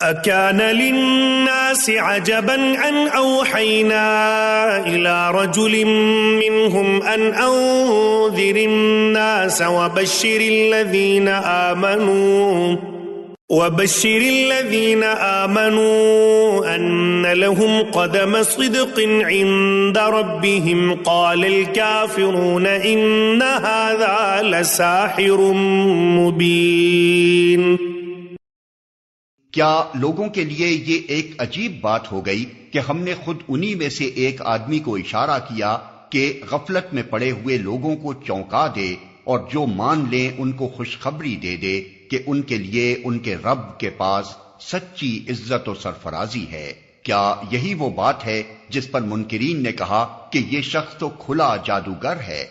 अकान लिन्नासि अजबन अन औहैना इला रजुलिम मिनहुम अन अंज़िरिन्नास वबश्शिरिल्लज़ीना आमनू अन्न लहुम क़दम सिद्क़िन इन्द रब्बिहिम क़ालल काफ़िरून इन्न हाज़ा लसाहिरुम मुबीन। क्या लोगों के लिए ये एक अजीब बात हो गई कि हमने खुद उन्हीं में से एक आदमी को इशारा किया कि गफलत में पड़े हुए लोगों को चौंका दे और जो मान लें उनको खुशखबरी दे दे कि उनके लिए उनके रब के पास सच्ची इज्जत और सरफराजी है। क्या यही वो बात है जिस पर मुनकिरीन ने कहा कि ये शख्स तो खुला जादूगर है।